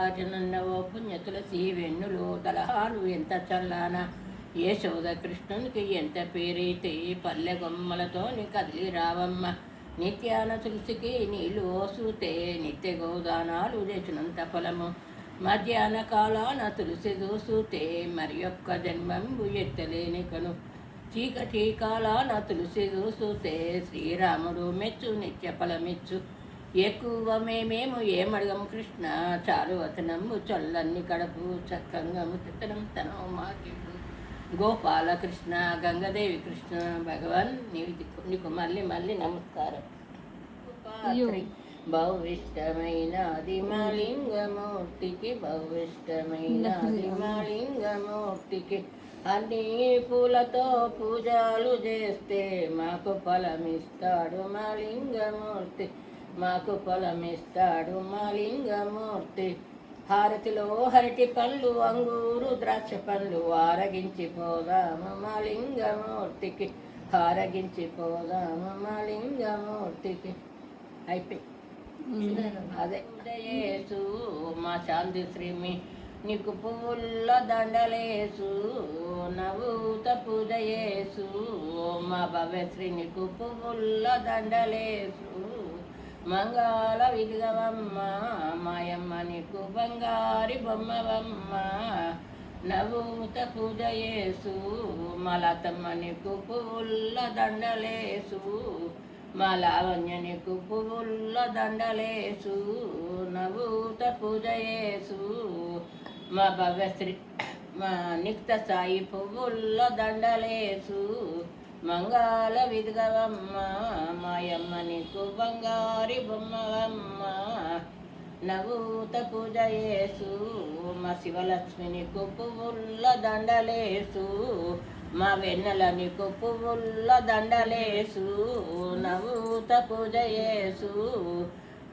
దాచినన్నవో పుణ్యతులసి వెన్నులు తలహాలు ఎంత చల్లాన యశోద కృష్ణునికి ఎంత పేరైతే పల్లె గొమ్మలతోని కదిలి రావమ్మ నిత్యాన తులసికి నీళ్ళు ఓసూతే నిత్య గోదానాలు తెచ్చినంత ఫలము మధ్యాహ్న కాలాన తులసి దూసూతే మరి యొక్క జన్మంబు ఎత్తలేని కను చీకటి కాలాన తులసి దూసూతే శ్రీరాముడు మెచ్చు నిత్య ఫలమిచ్చు ఎక్కువ మేమేమో ఏమడగము కృష్ణ చాలు వతనము చల్లన్ని కడపు చక్కంగా ముత్తనం తనో మాకిడు గోపాలకృష్ణ గంగదేవి కృష్ణ భగవాన్ నీకు మళ్ళీ మళ్ళీ నమస్కారం. భవిష్టమైన ఆదిమలింగమూర్తికి భవిష్టమైన ఆదిమలింగమూర్తికి అన్ని పూలతో పూజలు చేస్తే మాకు ఫలమిస్తాడు మా లింగమూర్తి మాకు ఫలమిస్తాడు మా లింగమూర్తి. హారతిలో హరటి పళ్ళు అంగూరు ద్రాక్ష పళ్ళు ఆరగించిపోదాము మా లింగమూర్తికి ఆరగించిపోదాము మా లింగమూర్తికి. అయిపోయి అదే యేసు మా శాంతి శ్రీమి నీకు పువ్వుల్ల దండలేసు నవ్వుత పూజ యేసు మా భవ్యశ్రీ నీకు పువ్వుల్ల దండలేసు మంగళ విధవమ్మ మాయమ్మ నీకు బంగారి బొమ్మవమ్మ నవ్వుత పూజ యేసు మా లతమ్మ నీకు పువ్వుల్ల దండలేసు మా లావణ్య నీకు పువ్వుల్ల దండలేసు నవ్వుత పూజ యేసు మా భవ్యశ్రీ మా నిక్త సాయి పువ్వుల్ల దండలేసు మంగళ విధవమ్మ మాయమ్మ నీకు బంగారి బొమ్మవమ్మ నవ్వుత పూజ యేసు మా శివలక్ష్మి నీకు పువ్వుల్ల దండలేసు మా వెన్నెల నీకు పువ్వుల్ల దండలేసు నవ్వుత పూజ యేసు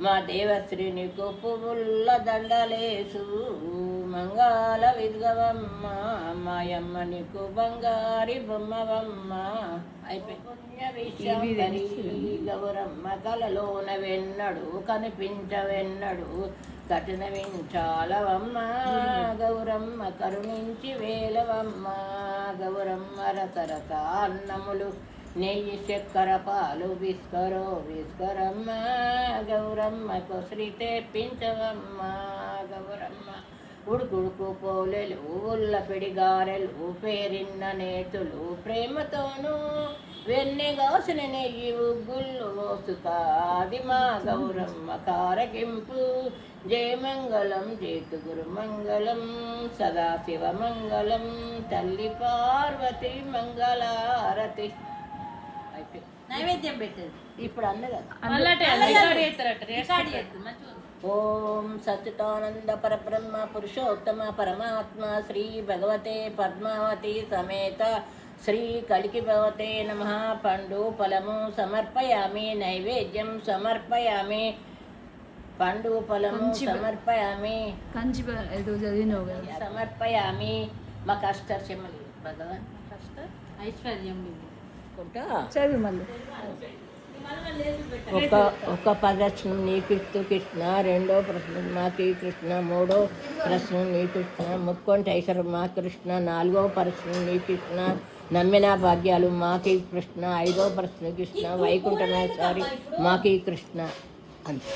మా దేవశ్రీ నీకు పువ్వుల్ల దండలేసు మంగళ విధవమ్మ మాయమ్మ నీకు బంగారి బొమ్మవమ్మ. అయిపోయి గౌరమ్మ కలలోన వెన్నడు కనిపించవెన్నడు కఠిన వించాలవమ్మ గౌరమ్మ కరుణించి వేలవమ్మ గౌరమ్మ రకరక అన్నములు నెయ్యి చక్కెర పాలు విస్కరమ్మ గౌరమ్మ కొసరి తెప్పించవమ్మ గౌరమ్మ ఉడుకుడుకు పోలెలు ఉల్లపిడి గారెలు పేరిన్న నేతులు ప్రేమతోనూ వెన్నెగాసిన నెయ్యి ఉగ్గుళ్ళు మోసుకాది మా గౌరమ్మ కారకింపు జయమంగళం జేతు గురుమంగళం సదాశివ మంగళం తల్లి పార్వతి మంగళారతి. నైవేద్యం పెట్టేది ఇప్పుడు అన్నది ఓం సచ్చిదానంద పరబ్రహ్మ పురుషోత్తమ పరమాత్మ శ్రీ భగవతే పద్మావతి సమేత శ్రీ కలికి భగవతే నమః. పండు ఫలము సమర్పయామి నైవేద్యం సమర్పయామి పండు ఫలము సమర్పయామి సమర్పయామి మా కష్టర్షములు భగవాన్ కష్ట ఐశ్వర్యం ఒక ప్రదర్శనం నీకిస్తూ కృష్ణ రెండో ప్రశ్న మాకి కృష్ణ మూడో ప్రశ్న నీ కృష్ణ ముక్కొంటి ఐశ్వర్యం మా కృష్ణ నాలుగో ప్రశ్న నీ కృష్ణ నమ్మిన భాగ్యాలు మాకి కృష్ణ ఐదో ప్రశ్న కృష్ణ వైకుంఠమేశ్వరి మాకి కృష్ణ అంతే.